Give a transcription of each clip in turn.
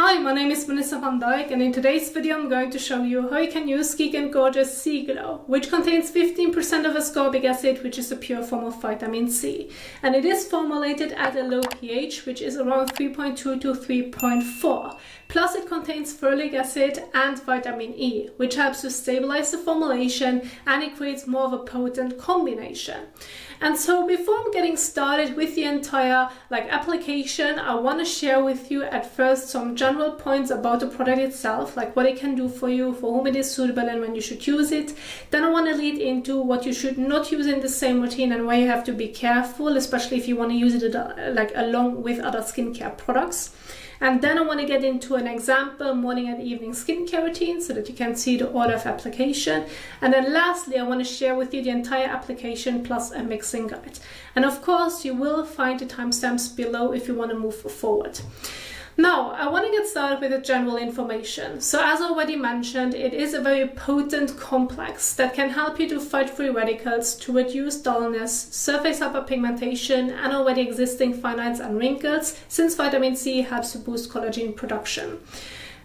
Hi, my name is Vanessa van Dijk, and in today's video I'm going to show you how you can use Geek Gorgeous C-Glow, which contains 15% of ascorbic acid, which is a pure form of vitamin C. And it is formulated at a low pH, which is around 3.2 to 3.4. Plus it contains folic acid and vitamin E, which helps to stabilize the formulation, and it creates more of a potent combination. And so before I'm getting started with the entire application, I want to share with you at first some general points about the product itself, like what it can do for you, for whom it is suitable and when you should use it. Then I want to lead into what you should not use in the same routine and why you have to be careful, especially if you want to use it along with other skincare products. And then I want to get into an example morning and evening skincare routine so that you can see the order of application. And then lastly, I want to share with you the entire application plus a mixing guide. And of course, you will find the timestamps below if you want to move forward. Now, I want to get started with the general information. So as already mentioned, it is a very potent complex that can help you to fight free radicals, to reduce dullness, surface hyperpigmentation, and already existing fine lines and wrinkles, since vitamin C helps to boost collagen production.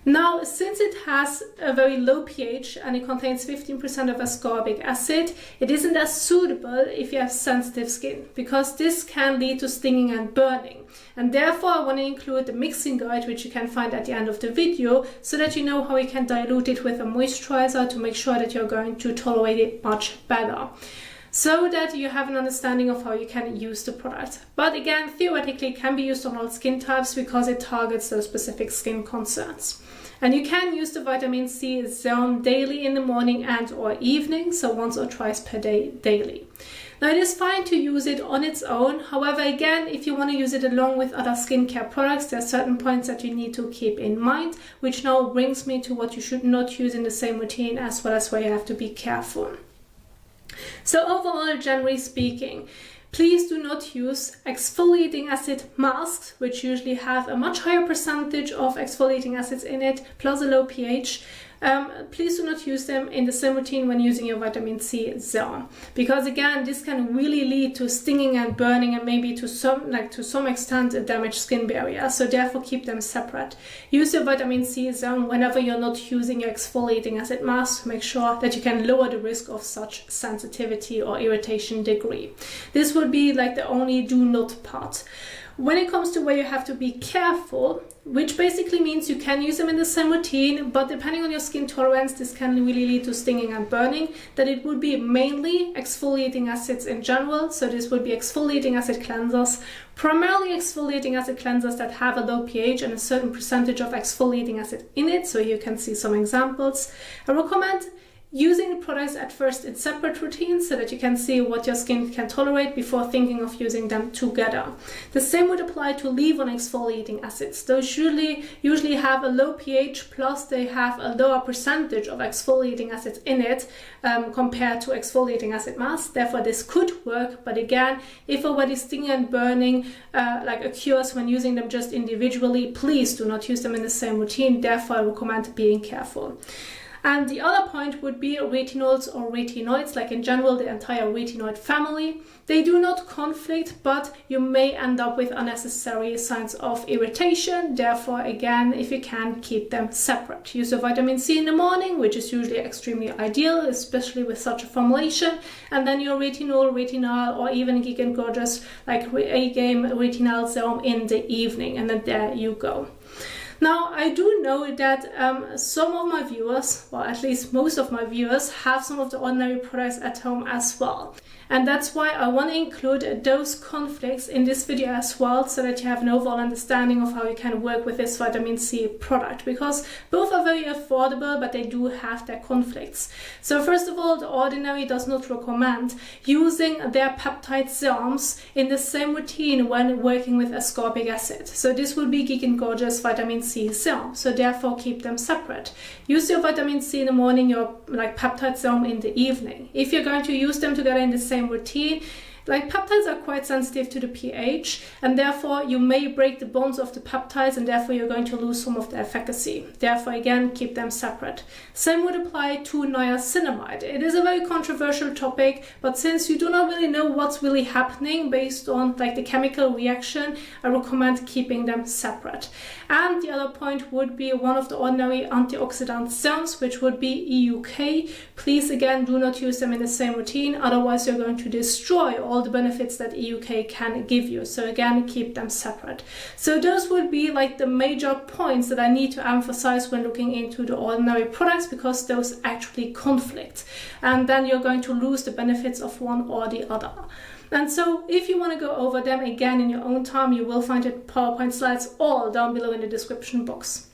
Now, since it has a very low pH and it contains 15% of ascorbic acid, it isn't as suitable if you have sensitive skin, because this can lead to stinging and burning. And therefore, I want to include the mixing guide, which you can find at the end of the video, so that you know how you can dilute it with a moisturizer to make sure that you're going to tolerate it much better, so that you have an understanding of how you can use the product. But again, theoretically, it can be used on all skin types because it targets those specific skin concerns. And you can use the vitamin C serum daily in the morning and or evening, so once or twice per day daily. Now, it is fine to use it on its own. However, again, if you want to use it along with other skincare products, there are certain points that you need to keep in mind, which now brings me to what you should not use in the same routine, as well as where you have to be careful. So overall, generally speaking, please do not use exfoliating acid masks, which usually have a much higher percentage of exfoliating acids in it, plus a low pH. Please do not use them in the same routine when using your vitamin C serum, because again, this can really lead to stinging and burning, and maybe to some extent a damaged skin barrier. So therefore, keep them separate. Use your vitamin C serum whenever you're not using your exfoliating acid mask to make sure that you can lower the risk of such sensitivity or irritation degree. This would be the only do not part. When it comes to where you have to be careful, which basically means you can use them in the same routine, but depending on your skin tolerance, this can really lead to stinging and burning, that it would be mainly exfoliating acids in general. So this would be exfoliating acid cleansers, primarily exfoliating acid cleansers that have a low pH and a certain percentage of exfoliating acid in it. So you can see some examples. I recommend using the products at first in separate routines so that you can see what your skin can tolerate before thinking of using them together. The same would apply to leave-on exfoliating acids. Those usually have a low pH, plus they have a lower percentage of exfoliating acids in it compared to exfoliating acid masks. Therefore, this could work, but again, if already stinging and burning occurs when using them just individually, please do not use them in the same routine. Therefore, I recommend being careful. And the other point would be retinols or retinoids, in general, the entire retinoid family. They do not conflict, but you may end up with unnecessary signs of irritation. Therefore, again, if you can, keep them separate. Use your vitamin C in the morning, which is usually extremely ideal, especially with such a formulation. And then your retinol, or even Geek Gorgeous, A-Game retinol serum in the evening. And then there you go. Now, I do know that some of my viewers, or at least most of my viewers, have some of the ordinary products at home as well. And that's why I want to include those conflicts in this video as well, so that you have an overall understanding of how you can work with this vitamin C product, because both are very affordable, but they do have their conflicts. So first of all, The Ordinary does not recommend using their peptide serums in the same routine when working with ascorbic acid. So this will be Geek Gorgeous vitamin C serum. So therefore, keep them separate. Use your vitamin C in the morning, your peptide serum in the evening. If you're going to use them together in the same routine, Like peptides are quite sensitive to the pH, and therefore you may break the bonds of the peptides, and therefore you're going to lose some of the efficacy. Therefore, again, keep them separate. Same would apply to niacinamide. It is a very controversial topic, but since you do not really know what's really happening based on like the chemical reaction, I recommend keeping them separate. And the other point would be one of the ordinary antioxidant serums, which would be EUK. Please, again, do not use them in the same routine, otherwise you're going to destroy all the benefits that EUK can give you. So again, keep them separate. So those would be like the major points that I need to emphasize when looking into the ordinary products, because those actually conflict. And then you're going to lose the benefits of one or the other. And so if you want to go over them again in your own time, you will find the PowerPoint slides all down below in the description box.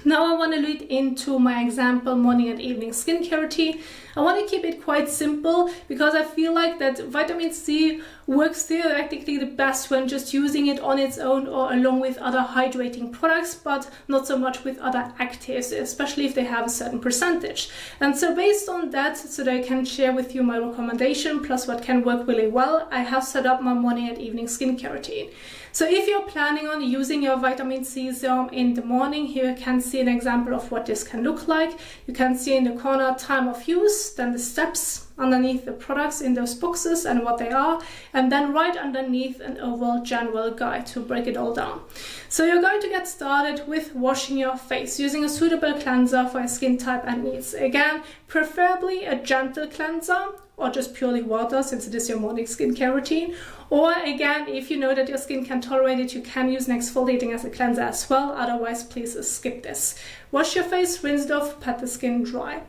Now I want to lead into my example morning and evening skincare routine. I want to keep it quite simple because I feel like that vitamin C works theoretically the best when just using it on its own or along with other hydrating products, but not so much with other actives, especially if they have a certain percentage. And so based on that, so that I can share with you my recommendation plus what can work really well, I have set up my morning and evening skincare routine. So if you're planning on using your vitamin C serum in the morning, here you can see an example of what this can look like. You can see in the corner time of use, then the steps underneath the products in those boxes and what they are, and then right underneath an overall general guide to break it all down. So you're going to get started with washing your face using a suitable cleanser for your skin type and needs. Again, preferably a gentle cleanser or just purely water, since it is your morning skincare routine. Or again, if you know that your skin can tolerate it, you can use an exfoliating as a cleanser as well. Otherwise, please skip this. Wash your face, rinse it off, pat the skin dry.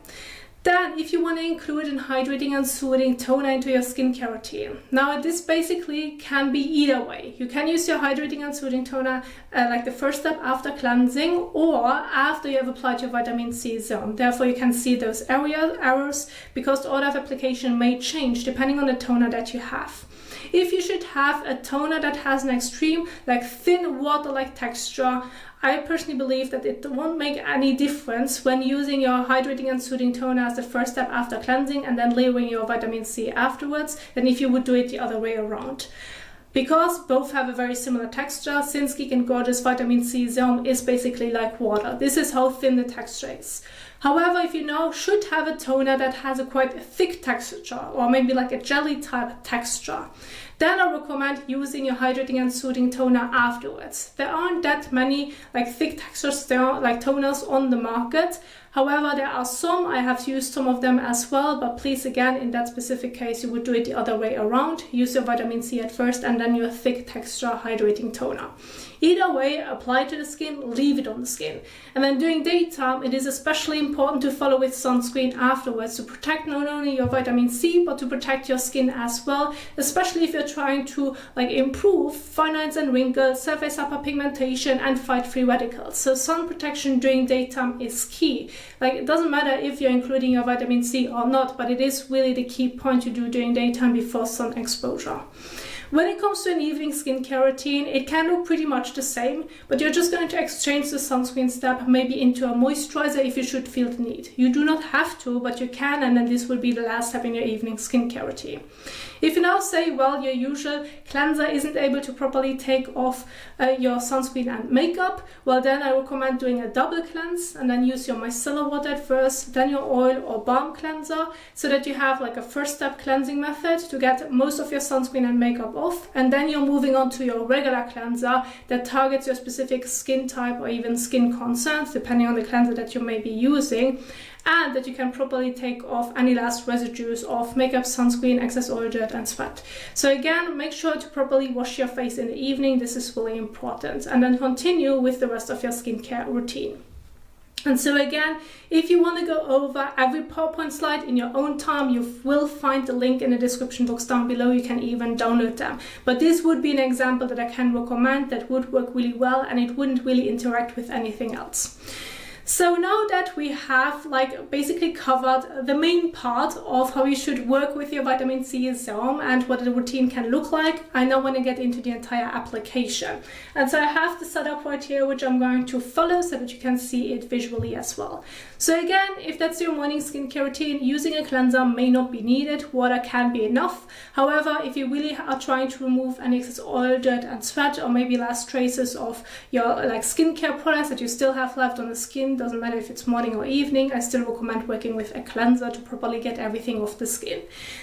Then, if you want to include an hydrating and soothing toner into your skincare routine. Now, this basically can be either way. You can use your hydrating and soothing toner like the first step after cleansing or after you have applied your vitamin C serum. Therefore, you can see those errors because the order of application may change depending on the toner that you have. If you should have a toner that has an extreme, like thin water-like texture, I personally believe that it won't make any difference when using your hydrating and soothing toner as the first step after cleansing and then layering your vitamin C afterwards than if you would do it the other way around. Because both have a very similar texture, since Geek Gorgeous Vitamin C Serum is basically like water. This is how thin the texture is. However, if you now should have a toner that has a quite thick texture or maybe like a jelly type texture, then I recommend using your hydrating and soothing toner afterwards. There aren't that many like thick textures like toners on the market. However, there are some, I have used some of them as well, but please again, in that specific case, you would do it the other way around. Use your vitamin C at first and then your thick texture hydrating toner. Either way, apply to the skin, leave it on the skin. And then during daytime, it is especially important to follow with sunscreen afterwards to protect not only your vitamin C, but to protect your skin as well, especially if you're trying to like improve fine lines and wrinkles, surface hyperpigmentation, and fight free radicals. So sun protection during daytime is key. Like it doesn't matter if you're including your vitamin C or not, but it is really the key point to do during daytime before sun exposure. When it comes to an evening skincare routine, it can look pretty much the same, but you're just going to exchange the sunscreen step maybe into a moisturizer if you should feel the need. You do not have to, but you can, and then this will be the last step in your evening skincare routine. If you now say, well, your usual cleanser isn't able to properly take off your sunscreen and makeup, well then I recommend doing a double cleanse and then use your micellar water at first, then your oil or balm cleanser, so that you have like a first step cleansing method to get most of your sunscreen and makeup off, and then you're moving on to your regular cleanser that targets your specific skin type or even skin concerns, depending on the cleanser that you may be using, and that you can properly take off any last residues of makeup, sunscreen, excess oil, dirt, and sweat. So again, make sure to properly wash your face in the evening. This is really important. And then continue with the rest of your skincare routine. And so again, if you want to go over every PowerPoint slide in your own time, you will find the link in the description box down below. You can even download them. But this would be an example that I can recommend that would work really well, and it wouldn't really interact with anything else. So now that we have like basically covered the main part of how you should work with your vitamin C serum and what the routine can look like, I now want to get into the entire application. And so I have the setup right here, which I'm going to follow so that you can see it visually as well. So again, if that's your morning skincare routine, using a cleanser may not be needed. Water can be enough. However, if you really are trying to remove any excess oil, dirt and sweat, or maybe last traces of your like skincare products that you still have left on the skin, doesn't matter if it's morning or evening, I still recommend working with a cleanser to properly get everything off the skin.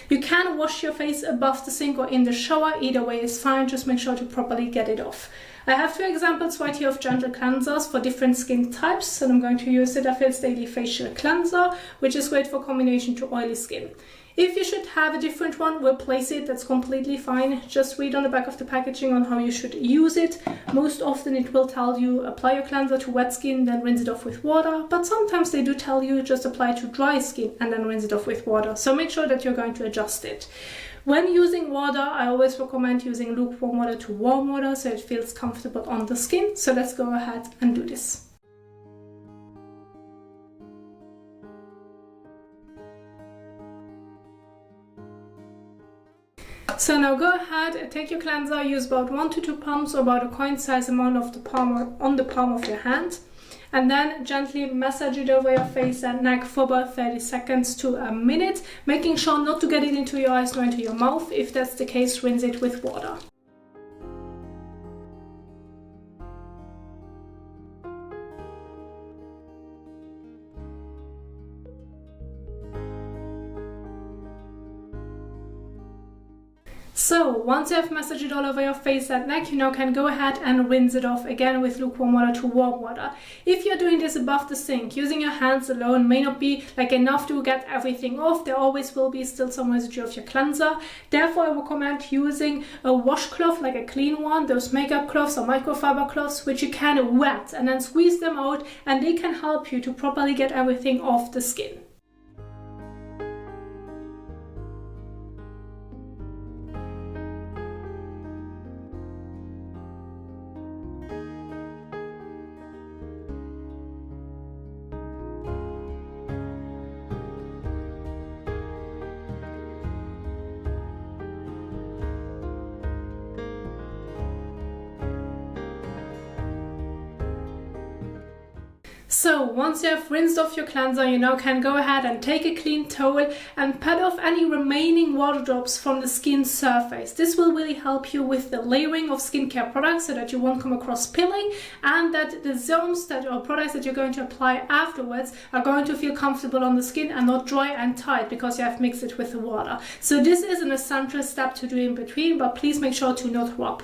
You can wash your face above the sink or in the shower, either way is fine, just make sure to properly get it off. I have two examples right here of gentle cleansers for different skin types. So I'm going to use Cetaphil's Daily Facial Cleanser, which is great for combination to oily skin. If you should have a different one, replace it, that's completely fine. Just read on the back of the packaging on how you should use it. Most often it will tell you apply your cleanser to wet skin, then rinse it off with water. But sometimes they do tell you just apply to dry skin and then rinse it off with water. So make sure that you're going to adjust it. When using water, I always recommend using lukewarm water to warm water so it feels comfortable on the skin. So let's go ahead and do this. So now go ahead and take your cleanser, use about 1 to 2 pumps or about a coin size amount of the palm on the palm of your hand. And then gently massage it over your face and neck for about 30 seconds to a minute, making sure not to get it into your eyes nor into your mouth. If that's the case, rinse it with water. So once you have massaged it all over your face and neck, you now can go ahead and rinse it off again with lukewarm water to warm water. If you're doing this above the sink, using your hands alone may not be like enough to get everything off. There always will be still some residue of your cleanser. Therefore, I recommend using a washcloth, like a clean one, those makeup cloths or microfiber cloths, which you can wet and then squeeze them out, and they can help you to properly get everything off the skin. So once you have rinsed off your cleanser, you now can go ahead and take a clean towel and pat off any remaining water drops from the skin surface. This will really help you with the layering of skincare products so that you won't come across pilling, and that the serums or products that you're going to apply afterwards are going to feel comfortable on the skin and not dry and tight because you have mixed it with the water. So this is an essential step to do in between, but please make sure to not rub.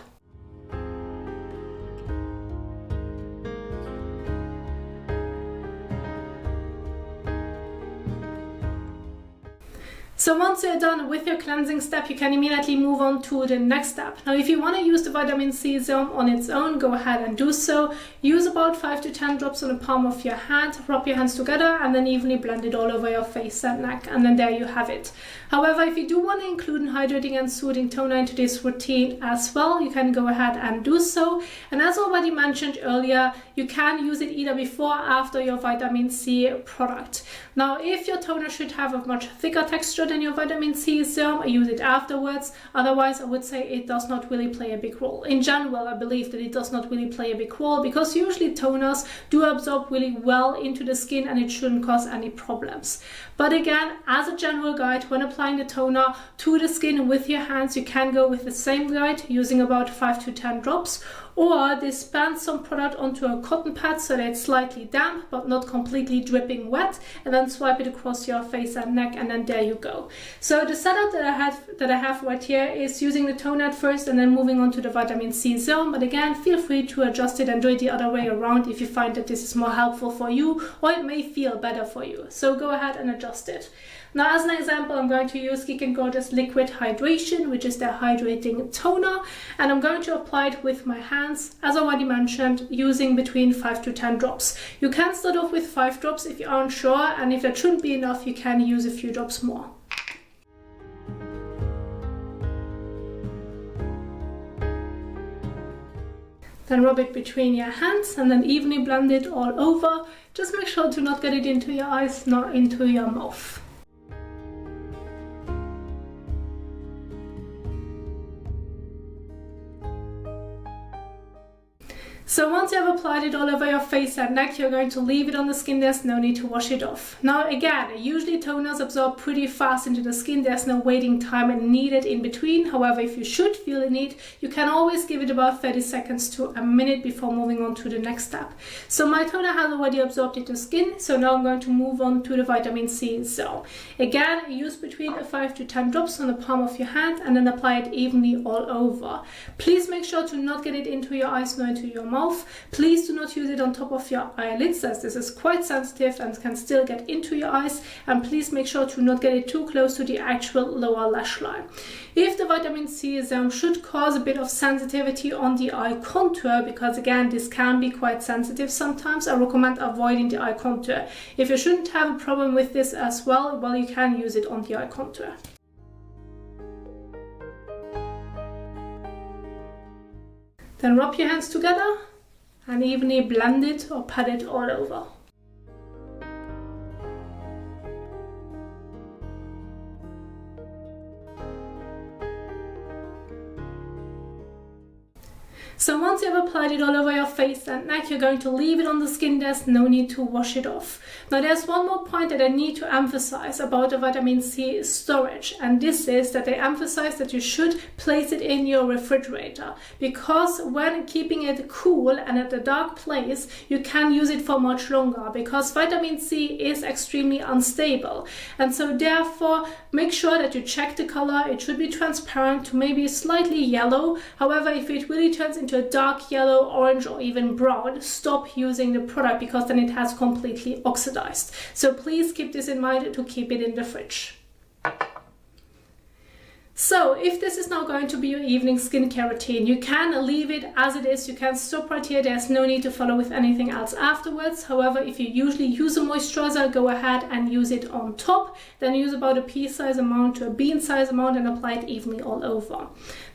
So once you're done with your cleansing step, you can immediately move on to the next step. Now, if you want to use the vitamin C serum on its own, go ahead and do so. Use about 5 to 10 drops on the palm of your hand, rub your hands together, and then evenly blend it all over your face and neck, and then there you have it. However, if you do want to include an hydrating and soothing toner into this routine as well, you can go ahead and do so. And as already mentioned earlier, you can use it either before or after your vitamin C product. Now, if your toner should have a much thicker texture than your vitamin C serum, use it afterwards. Otherwise, I would say it does not really play a big role. In general, I believe that it does not really play a big role because usually toners do absorb really well into the skin and it shouldn't cause any problems. But again, as a general guide, when applying the toner to the skin with your hands, you can go with the same guide using about 5 to 10 drops, or dispense some product onto a cotton pad so that it's slightly damp but not completely dripping wet, and then swipe it across your face and neck, and then there you go. So the setup that I have right here is using the toner at first and then moving on to the vitamin C serum. But again, feel free to adjust it and do it the other way around if you find that this is more helpful for you or it may feel better for you. So go ahead and adjust it. Now, as an example, I'm going to use Geek Gorgeous Liquid Hydration, which is their hydrating toner, and I'm going to apply it with my hands, as already mentioned, using between 5 to 10 drops. You can start off with 5 drops if you aren't sure, and if that shouldn't be enough, you can use a few drops more. Then rub it between your hands and then evenly blend it all over. Just make sure to not get it into your eyes nor into your mouth. So once you have applied it all over your face and neck, you're going to leave it on the skin. There's no need to wash it off. Now again, usually toners absorb pretty fast into the skin. There's no waiting time needed in between. However, if you should feel the need, you can always give it about 30 seconds to a minute before moving on to the next step. So my toner has already absorbed into skin, so now I'm going to move on to the vitamin C zone. Again, use between 5 to 10 drops on the palm of your hand and then apply it evenly all over. Please make sure to not get it into your eyes nor into your mouth. Please do not use it on top of your eyelids, as this is quite sensitive and can still get into your eyes, and please make sure to not get it too close to the actual lower lash line. If the vitamin C serum should cause a bit of sensitivity on the eye contour, because again this can be quite sensitive sometimes, I recommend avoiding the eye contour. If you shouldn't have a problem with this as well, you can use it on the eye contour. Then rub your hands together and evenly blend it or pat it all over. So once you have applied it all over your face and neck, you're going to leave it on the skin. There's no need to wash it off. Now there's one more point that I need to emphasize about the vitamin C storage, and this is that they emphasize that you should place it in your refrigerator, because when keeping it cool and at a dark place, you can use it for much longer, because vitamin C is extremely unstable. And so therefore make sure that you check the color. It should be transparent to maybe slightly yellow. However, if it really turns into a dark yellow, orange or even brown, stop using the product, because then it has completely oxidized. So please keep this in mind to keep it in the fridge. So if this is now going to be your evening skincare routine, you can leave it as it is. You can stop right here. There's no need to follow with anything else afterwards. However, if you usually use a moisturizer, go ahead and use it on top. Then use about a pea-size amount to a bean-size amount and apply it evenly all over.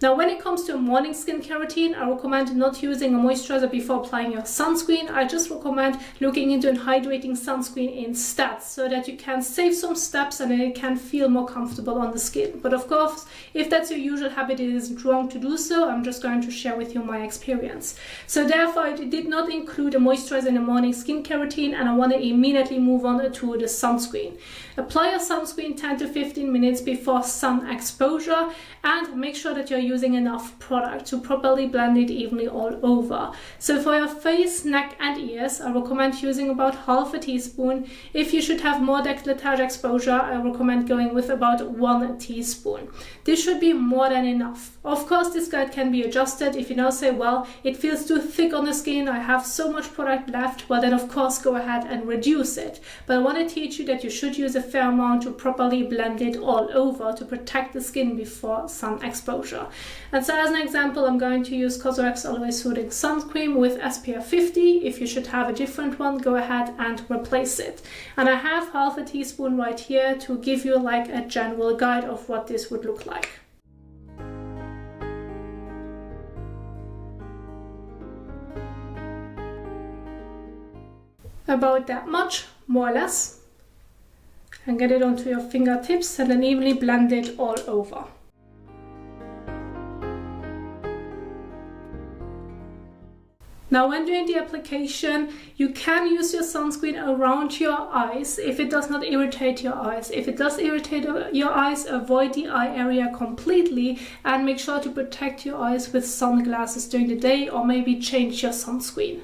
Now, when it comes to a morning skincare routine, I recommend not using a moisturizer before applying your sunscreen. I just recommend looking into a hydrating sunscreen instead, so that you can save some steps and it can feel more comfortable on the skin. But of course, if that's your usual habit, it isn't wrong to do so. I'm just going to share with you my experience. So therefore, I did not include a moisturizer in the morning skincare routine, and I want to immediately move on to the sunscreen. Apply your sunscreen 10 to 15 minutes before sun exposure, and make sure that you're using enough product to properly blend it evenly all over. So for your face, neck and ears, I recommend using about half a teaspoon. If you should have more décolletage exposure, I recommend going with about 1 teaspoon. This should be more than enough. Of course, this guide can be adjusted. If you now say, well, it feels too thick on the skin, I have so much product left, well then of course go ahead and reduce it. But I want to teach you that you should use a fair amount to properly blend it all over to protect the skin before sun exposure. And so as an example, I'm going to use COSRX Aloe Soothing Sunscreen with SPF 50. If you should have a different one, go ahead and replace it. And I have half a teaspoon right here to give you like a general guide of what this would look like. About that much, more or less, and get it onto your fingertips and then evenly blend it all over. Now when doing the application, you can use your sunscreen around your eyes if it does not irritate your eyes. If it does irritate your eyes, avoid the eye area completely and make sure to protect your eyes with sunglasses during the day, or maybe change your sunscreen.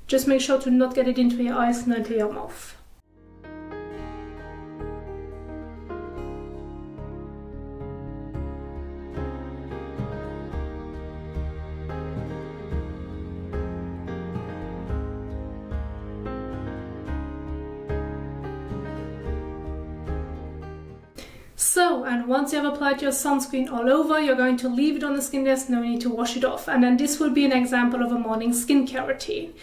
Just make sure to not get it into your eyes nor into your mouth. So, and once you have applied your sunscreen all over, you're going to leave it on the skin. There's no need to wash it off. And then this will be an example of a morning skincare routine.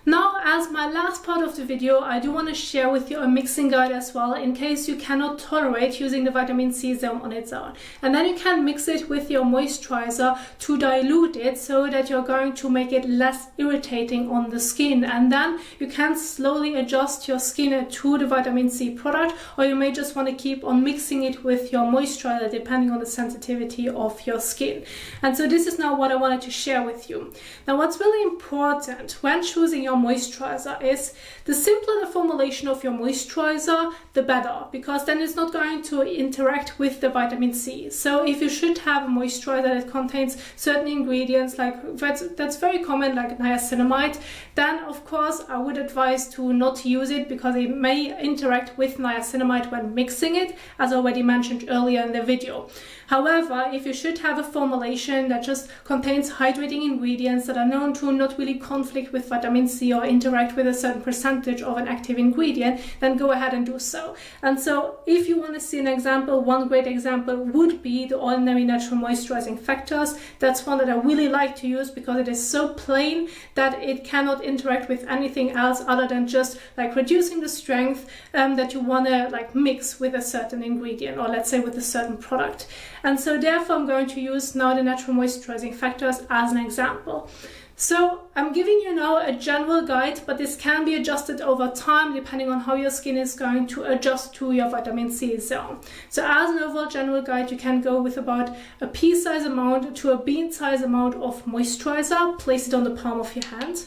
Now, as my last part of the video, I do want to share with you a mixing guide as well, in case you cannot tolerate using the vitamin C serum on its own. And then you can mix it with your moisturizer to dilute it so that you're going to make it less irritating on the skin. And then you can slowly adjust your skin to the vitamin C product, or you may just want to keep on mixing it with your moisturizer depending on the sensitivity of your skin. And so this is now what I wanted to share with you. Now, what's really important when choosing your moisturizer is the simpler the formulation of your moisturizer, the better, because then it's not going to interact with the vitamin C. So if you should have a moisturizer that contains certain ingredients like that's very common, like niacinamide, then of course I would advise to not use it because it may interact with niacinamide when mixing it, as already mentioned earlier in the video. However, if you should have a formulation that just contains hydrating ingredients that are known to not really conflict with vitamin C or interact with a certain percentage of an active ingredient, then go ahead and do so. And so if you want to see an example, one great example would be the Ordinary Natural Moisturizing Factors. That's one that I really like to use because it is so plain that it cannot interact with anything else other than just like reducing the strength that you want to like mix with a certain ingredient, or let's say with a certain product. And so therefore I'm going to use now the Natural Moisturizing Factors as an example. So I'm giving you now a general guide, but this can be adjusted over time depending on how your skin is going to adjust to your vitamin C zone. So as an overall general guide, you can go with about a pea-size amount to a bean-size amount of moisturizer. Place it on the palm of your hand.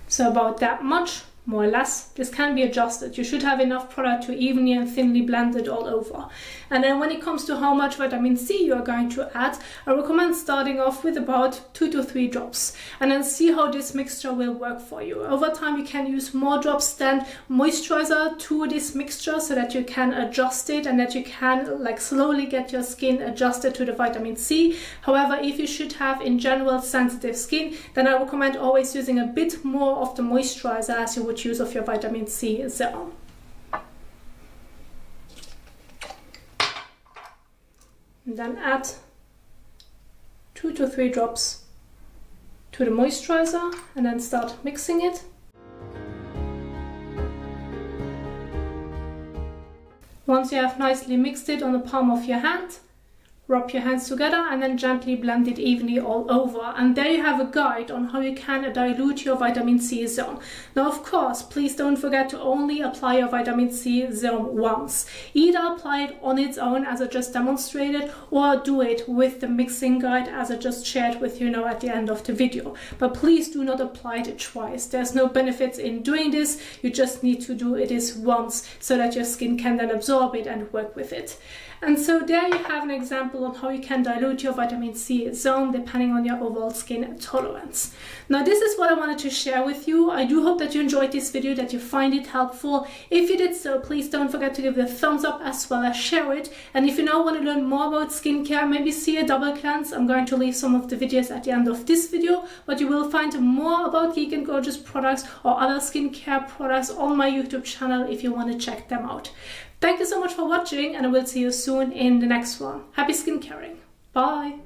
So about that much, more or less. This can be adjusted. You should have enough product to evenly and thinly blend it all over. And then when it comes to how much vitamin C you are going to add, I recommend starting off with about 2 to 3 drops and then see how this mixture will work for you. Over time you can use more drops than moisturizer to this mixture so that you can adjust it and that you can like slowly get your skin adjusted to the vitamin C. However, if you should have in general sensitive skin, then I recommend always using a bit more of the moisturizer as you would use of your vitamin C serum. And then add 2 to 3 drops to the moisturizer and then start mixing it. Once you have nicely mixed it on the palm of your hand, rub your hands together and then gently blend it evenly all over. And there you have a guide on how you can dilute your vitamin C serum. Now, of course, please don't forget to only apply your vitamin C serum once. Either apply it on its own as I just demonstrated, or do it with the mixing guide as I just shared with you now at the end of the video. But please do not apply it twice. There's no benefits in doing this. You just need to do it once so that your skin can then absorb it and work with it. And so there you have an example of how you can dilute your vitamin C serum depending on your overall skin tolerance. Now, this is what I wanted to share with you. I do hope that you enjoyed this video, that you find it helpful. If you did so, please don't forget to give it a thumbs up as well as share it. And if you now want to learn more about skincare, maybe see a double cleanse, I'm going to leave some of the videos at the end of this video, but you will find more about Geek and Gorgeous products or other skincare products on my YouTube channel if you want to check them out. Thank you so much for watching, and I will see you soon in the next one. Happy skincaring. Bye.